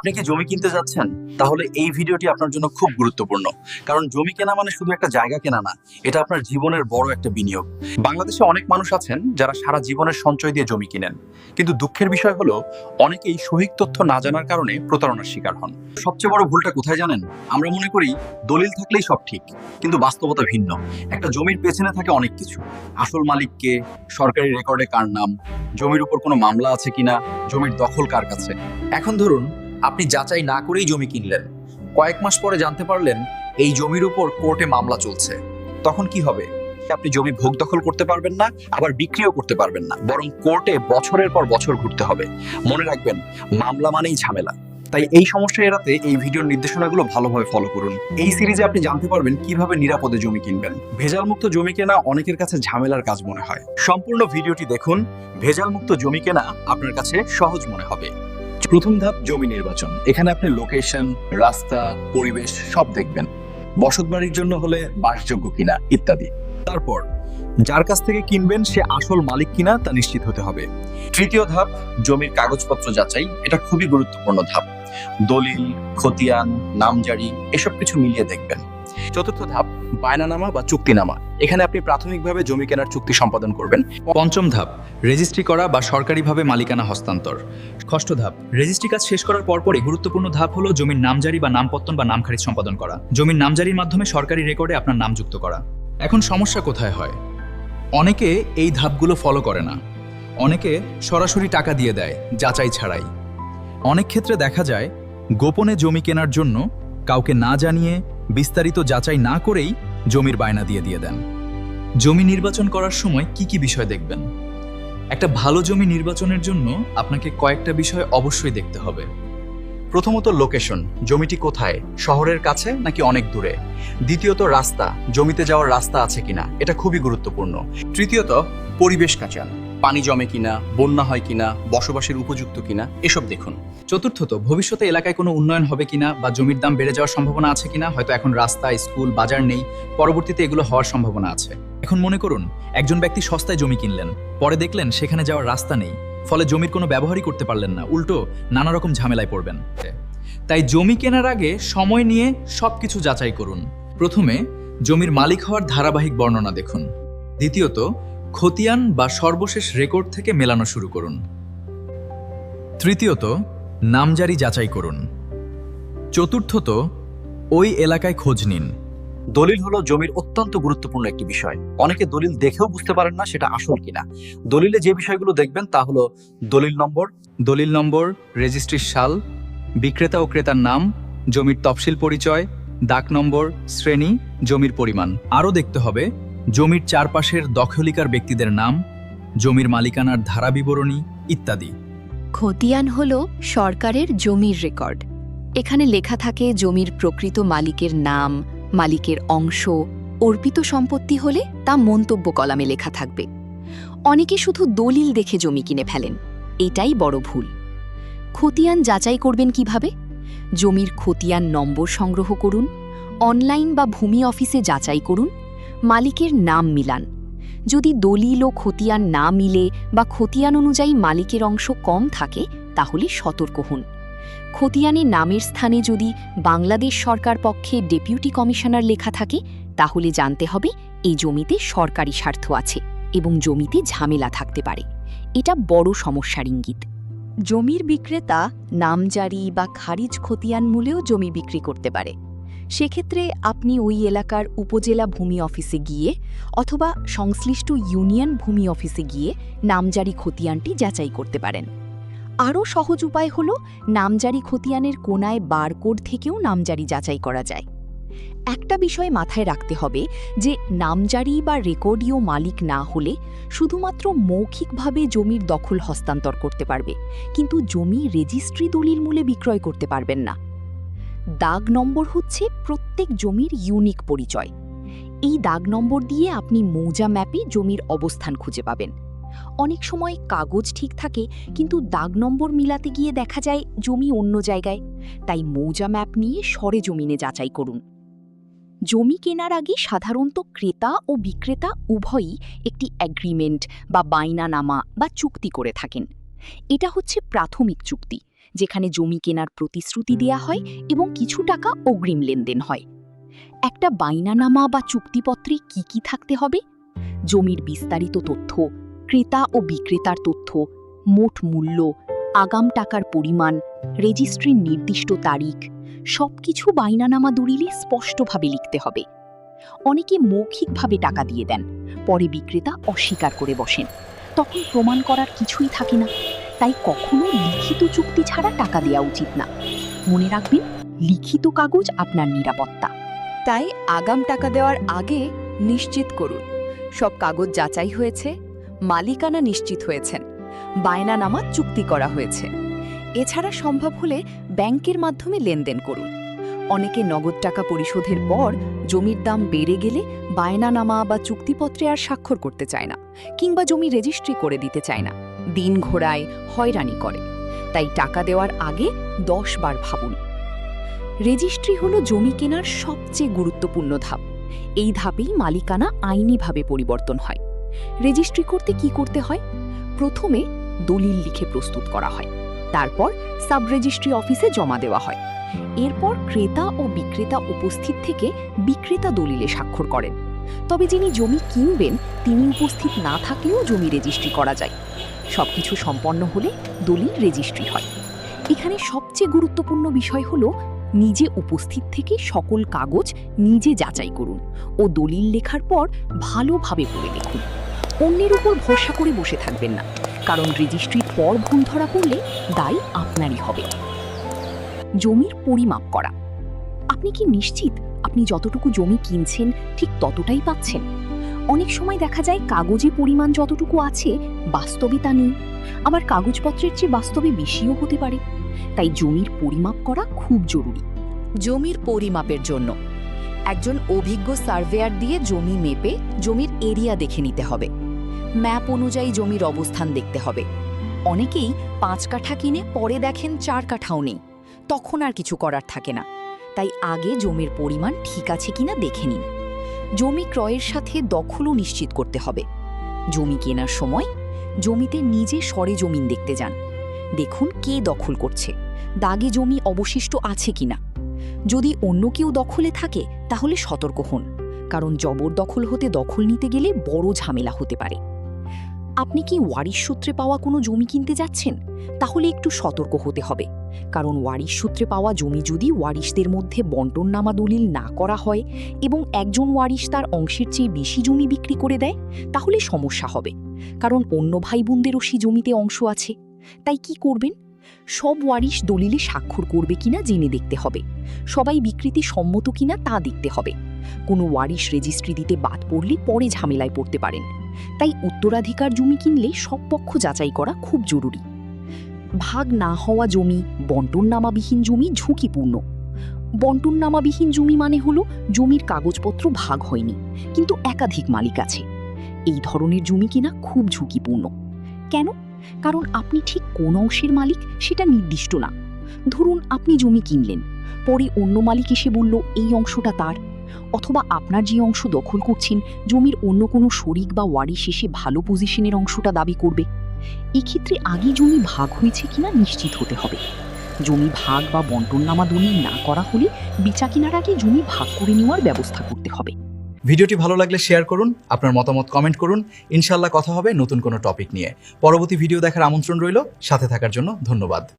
আপনি কি জমি কিনতে যাচ্ছেন? তাহলে এই ভিডিওটি আপনার জন্য খুব গুরুত্বপূর্ণ। কারণ জমি কেনা মানে শুধু একটা জায়গা কেনা না, এটা আপনার জীবনের বড় একটা বিনিয়োগ। বাংলাদেশে অনেক মানুষ আছেন যারা সারা জীবনের সঞ্চয় দিয়ে জমি কিনেন, কিন্তু দুঃখের বিষয় হলো অনেকেই সঠিক তথ্য না জানার কারণে প্রতারণার শিকার হন। সবচেয়ে বড় ভুলটা কোথায় জানেন? আমরা মনে করি দলিল থাকলেই সব ঠিক, কিন্তু বাস্তবতা ভিন্ন। একটা জমির পেছনে থাকে অনেক কিছু। আসল মালিক কে, সরকারি রেকর্ডে কার নাম, জমির উপর কোনো মামলা আছে কিনা, জমির দখল কার কাছে। এখন ধরুন আপনি যাচাই না করেই জমি কিনলেন, কয়েক মাস পরে জানতে পারলেন এই জমির উপর কোর্টে মামলা চলছে। তখন কি হবে? আপনি জমি ভোগ দখল করতে পারবেন না, আবার বিক্রিও করতে পারবেন না, বরং কোর্টে বছরের পর বছর ঘুরতে হবে। মনে রাখবেন, মামলা মানেই ঝামেলা। তাই এই সমস্যা এড়াতে এই ভিডিওর নির্দেশনাগুলো ভালোভাবে ফলো করুন। এই সিরিজে আপনি জানতে পারবেন কিভাবে নিরাপদে জমি কিনবেন। ভেজালমুক্ত জমি কেনা অনেকের কাছে ঝামেলার কাজ মনে হয়। সম্পূর্ণ ভিডিওটি দেখুন, ভেজালমুক্ত জমি কেনা আপনার কাছে সহজ মনে হবে। প্রথম ধাপ, জমি নির্বাচন। এখানে আপনি লোকেশন, রাস্তা, পরিবেশ সব দেখবেন। বসতবাড়ির জন্য হলে বাসযোগ্য কিনা ইত্যাদি। তারপর যার কাছ থেকে কিনবেন সে আসল মালিক কিনা তা নিশ্চিত হতে হবে। তৃতীয় ধাপ, জমির কাগজপত্র যাচাই। এটা খুবই গুরুত্বপূর্ণ ধাপ। দলিল, খতিয়ান, নামজারি এসব কিছু মিলিয়ে দেখবেন। চতুর্থ ধাপ, বায়নানামা বা চুক্তিনামা। এখানে আপনি প্রাথমিকভাবে জমি কেনার চুক্তি সম্পাদন করবেন। পঞ্চম ধাপ, রেজিস্ট্রি করা বা সরকারিভাবে মালিকানা হস্তান্তর। ষষ্ঠ ধাপ, রেজিস্ট্রি কাজ শেষ করার পরপরই গুরুত্বপূর্ণ ধাপ হলো জমির নামজারি বা নামপত্তন বা নাম খারিজ সম্পাদন করা। জমির নামজারির মাধ্যমে সরকারি রেকর্ডে আপনার নাম যুক্ত করা। এখন সমস্যা কোথায় হয়? অনেকে এই ধাপগুলো ফলো করে না। অনেকে সরাসরি টাকা দিয়ে দেয় যাচাই ছাড়াই। অনেক ক্ষেত্রে দেখা যায় গোপনে জমি কেনার জন্য কাউকে না জানিয়ে, বিস্তারিত যাচাই না করেই জমির বায়না দিয়ে দেন। জমি নির্বাচন করার সময় কি কি বিষয় দেখবেন? একটা ভালো জমি নির্বাচনের জন্য আপনাকে কয়েকটা বিষয় অবশ্যই দেখতে হবে। প্রথমত লোকেশন, জমিটি কোথায়, শহরের কাছে নাকি অনেক দূরে। দ্বিতীয়ত রাস্তা, জমিতে যাওয়ার রাস্তা আছে কিনা, এটা খুবই গুরুত্বপূর্ণ। তৃতীয়ত পরিবেশ কাঁচান, পানি জমে কিনা, বন্যা হয় কিনা, বসবাসের উপযুক্ত কিনা এসব দেখুন। চতুর্থত, ভবিষ্যতে এলাকায় কোনো উন্নয়ন হবে কিনা বা জমির দাম বেড়ে যাওয়ার সম্ভাবনা আছে কিনা। হয়তো এখন রাস্তা, স্কুল, বাজার নেই, পরবর্তীতে এগুলো হওয়ার সম্ভাবনা আছে। এখন মনে করুন একজন ব্যক্তি সস্তায় জমি কিনলেন, পরে দেখলেন সেখানে যাওয়ার রাস্তা নেই, ফলে জমির কোনো ব্যবহারই করতে পারলেন না, উল্টো নানা রকম ঝামেলায় পড়বেন। তাই জমি কেনার আগে সময় নিয়ে সবকিছু যাচাই করুন। প্রথমে জমির মালিক হওয়ার ধারাবাহিক বর্ণনা দেখুন। দ্বিতীয়ত, খতিয়ান বা সর্বশেষ রেকর্ড থেকে মেলানো শুরু করুন। তৃতীয়ত, নামজারি যাচাই করুন। চতুর্থত, ওই এলাকায় খোঁজ নিন। দলিল হলো জমির অত্যন্ত গুরুত্বপূর্ণ একটি বিষয়। অনেকে দলিল দেখেও বুঝতে পারেন না সেটা আসল কিনা। দলিলে যে বিষয়গুলো দেখবেন তা হলো দলিল নম্বর, রেজিস্ট্রির সাল, বিক্রেতা ও ক্রেতার নাম, জমির তফসিল পরিচয়, দাগ নম্বর, শ্রেণী, জমির পরিমাণ। আরও দেখতে হবে জমির চারপাশের দখলিকার ব্যক্তিদের নাম, জমির মালিকানার ধারা বিবরণী ইত্যাদি। খতিয়ান হল সরকারের জমির রেকর্ড। এখানে লেখা থাকে জমির প্রকৃত মালিকের নাম, মালিকের অংশ, অর্পিত সম্পত্তি হলে তা মন্তব্য কলামে লেখা থাকবে। অনেকে শুধু দলিল দেখে জমি কিনে ফেলেন, এটাই বড় ভুল। খতিয়ান যাচাই করবেন কিভাবে? জমির খতিয়ান নম্বর সংগ্রহ করুন, অনলাইন বা ভূমি অফিসে যাচাই করুন, মালিকের নাম মিলান। যদি দলিল ও খতিয়ান না মিলে বা খতিয়ান অনুযায়ী মালিকের অংশ কম থাকে তাহলে সতর্ক হন। খতিয়ানে নামের স্থানে যদি বাংলাদেশ সরকার পক্ষে ডেপুটি কমিশনার লেখা থাকে তাহলে জানতে হবে এই জমিতে সরকারি স্বার্থ আছে এবং জমিতে ঝামেলা থাকতে পারে। এটা বড় সমস্যার ইঙ্গিত। জমির বিক্রেতা নামজারি বা খারিজ খতিয়ান মূলেও জমি বিক্রি করতে পারে। সেক্ষেত্রে আপনি ওই এলাকার উপজেলা ভূমি অফিসে গিয়ে অথবা সংশ্লিষ্ট ইউনিয়ন ভূমি অফিসে গিয়ে নামজারি খতিয়ানটি যাচাই করতে পারেন। আরও সহজ উপায় হল নামজারি খতিয়ানের কোনায় বারকোড থেকেও নামজারি যাচাই করা যায়। একটা বিষয় মাথায় রাখতে হবে যে নামজারি বা রেকর্ডীয় মালিক না হলে শুধুমাত্র মৌখিকভাবে জমির দখল হস্তান্তর করতে পারবে, কিন্তু জমি রেজিস্ট্রি দলিল মূলে বিক্রয় করতে পারবেন না। দাগ নম্বর হচ্ছে প্রত্যেক জমির ইউনিক পরিচয়। এই দাগ নম্বর দিয়ে আপনি মৌজা ম্যাপে জমির অবস্থান খুঁজে পাবেন। অনেক সময় কাগজ ঠিক থাকে কিন্তু দাগ নম্বর মিলাতে গিয়ে দেখা যায় জমি অন্য জায়গায়। তাই মৌজা ম্যাপ নিয়ে সরেজমিনে যাচাই করুন। জমি কেনার আগে সাধারণত ক্রেতা ও বিক্রেতা উভয়ই একটি এগ্রিমেন্ট বা বায়নানামা বা চুক্তি করে থাকেন। এটা হচ্ছে প্রাথমিক চুক্তি, যেখানে জমি কেনার প্রতিশ্রুতি দেয়া হয় এবং কিছু টাকা অগ্রিম লেনদেন হয়। একটা বাইনানামা বা চুক্তিপত্রে কি কি থাকতে হবে? জমির বিস্তারিত তথ্য, ক্রেতা ও বিক্রেতার তথ্য, মোট মূল্য, আগাম টাকার পরিমাণ, রেজিস্ট্রির নির্দিষ্ট তারিখ, সবকিছু বাইনানামা দলিলে স্পষ্টভাবে লিখতে হবে। অনেকে মৌখিকভাবে টাকা দিয়ে দেন, পরে বিক্রেতা অস্বীকার করে বসেন, তখন প্রমাণ করার কিছুই থাকে না। তাই কখনো লিখিত চুক্তি ছাড়া টাকা দেওয়া উচিত না। মনে রাখবেন, লিখিত কাগজ আপনার নিরাপত্তা। তাই আগাম টাকা দেওয়ার আগে নিশ্চিত করুন সব কাগজ যাচাই হয়েছে, মালিকানা নিশ্চিত হয়েছেন, বায়নানামা চুক্তি করা হয়েছে। এছাড়া সম্ভব হলে ব্যাংকের মাধ্যমে লেনদেন করুন। অনেকে নগদ টাকা পরিশোধের পর জমির দাম বেড়ে গেলে বায়নানামা বা চুক্তিপত্রে আর স্বাক্ষর করতে চায় না, কিংবা জমি রেজিস্ট্রি করে দিতে চায় না, দিন ঘোরায়, হয়রানি করে। তাই টাকা দেওয়ার আগে 10 বার ভাবুন। রেজিস্ট্রি হলো জমি কেনার সবচেয়ে গুরুত্বপূর্ণ ধাপ। এই ধাপেই মালিকানা আইনিভাবে পরিবর্তন হয়। রেজিস্ট্রি করতে কি করতে হয়? প্রথমে দলিল লিখে প্রস্তুত করা হয়, তারপর সাব রেজিস্ট্রি অফিসে জমা দেওয়া হয়। এরপর ক্রেতা ও বিক্রেতা উপস্থিত থেকে বিক্রেতা দলিলে স্বাক্ষর করেন। তবে যিনি জমি কিনবেন তিনি উপস্থিত না থাকলেও জমি রেজিস্ট্রি করা যায়। সবকিছু সম্পন্ন হলে দলিল রেজিস্ট্রি হয়। এখানে সবচেয়ে গুরুত্বপূর্ণ বিষয় হলো নিজে উপস্থিত থেকে সকল কাগজ নিজে যাচাই করুন ও দলিল লেখার পর ভালোভাবে পড়ে দেখুন। অন্যের উপর ভরসা করে বসে থাকবেন না, কারণ রেজিস্ট্রির পর ভুল ধরা পড়লে দায় আপনারই হবে। জমির পরিমাপ করা। আপনি কি নিশ্চিত আপনি যতটুকু জমি কিনছেন ঠিক ততটাই পাচ্ছেন? অনেক সময় দেখা যায় কাগজে পরিমাণ যতটুকু আছে বাস্তবে তা নেই, আবার কাগজপত্রের চেয়ে বাস্তবে বেশিও হতে পারে। তাই জমির পরিমাপ করা খুব জরুরি। জমির পরিমাপের জন্য একজন অভিজ্ঞ সার্ভেয়ার দিয়ে জমি মেপে জমির এরিয়া দেখে নিতে হবে। ম্যাপ অনুযায়ী জমির অবস্থান দেখতে হবে। অনেকেই 5 কাঠা কিনে পরে দেখেন 4 কাঠাও নেই, তখন আর কিছু করার থাকে না। তাই আগে জমির পরিমাণ ঠিক আছে কিনা দেখে নিন। জমি ক্রয়ের সাথে দখলও নিশ্চিত করতে হবে। জমি কেনার সময় জমিতে নিজে সরেজমিন দেখতে যান। দেখুন কে দখল করছে, দাগে জমি অবশিষ্ট আছে কিনা। যদি অন্য কেউ দখলে থাকে তাহলে সতর্ক হন, কারণ জবরদখল হতে দখল নিতে গেলে বড় ঝামেলা হতে পারে। আপনি কি ওয়ারিশ সূত্রে পাওয়া কোনো জমি কিনতে যাচ্ছেন? তাহলে একটু সতর্ক হতে হবে, কারণ ওয়ারিশ সূত্রে পাওয়া জমি যদি ওয়ারিশদের মধ্যে বন্টননামা দলিল না করা হয় এবং একজন ওয়ারিশ তার অংশের চেয়ে বেশি জমি বিক্রি করে দেয়, তাহলে সমস্যা হবে, কারণ অন্য ভাই বোনদেরও সেই জমিতে অংশ আছে। তাই কি করবেন? সব ওয়ারিশ দলিলে স্বাক্ষর করবে কিনা জেনে দেখতে হবে। সবাই বিক্রিতে সম্মত কিনা তা দেখতে হবে। কোনো ওয়ারিশ রেজিস্ট্রি দিতে বাদ পড়লে পরে ঝামেলায় পড়তে পারেন। তাই উত্তরাধিকার জমি কিনলে সব পক্ষ যাচাই করা খুব জরুরি। ভাগ না হওয়া জমি, বন্টননামাবিহীন জমি ঝুঁকিপূর্ণ। বন্টননামাবিহীন জমি মানে হলো জমির কাগজপত্র ভাগ হয়নি কিন্তু একাধিক মালিক আছে। এই ধরনের জমি কিনা খুব ঝুঁকিপূর্ণ। কেন? কারণ আপনি ঠিক কোন অংশের মালিক সেটা নির্দিষ্ট না। ধরুন আপনি জমি কিনলেন, পরে অন্য মালিক এসে বলল এই অংশটা তার, অথবা আপনার যে অংশ দখল করছেন জমির অন্য কোনো শরিক বা ওয়ারিশ এসে ভালো পজিশনের অংশটা দাবি করবে। এক্ষেত্রে আগে জমি ভাগ হয়েছে কিনা নিশ্চিত হতে হবে। জমি ভাগ বা বন্টননামা দলিল না করা হলে বেচা কেনার আগে জমি ভাগ করে নেওয়ার ব্যবস্থা করতে হবে। ভিডিওটি ভালো লাগলে শেয়ার করুন, আপনার মতামত কমেন্ট করুন। ইনশাআল্লাহ কথা হবে নতুন কোনো টপিক নিয়ে। পরবর্তী ভিডিও দেখার আমন্ত্রণ রইল। সাথে থাকার জন্য ধন্যবাদ।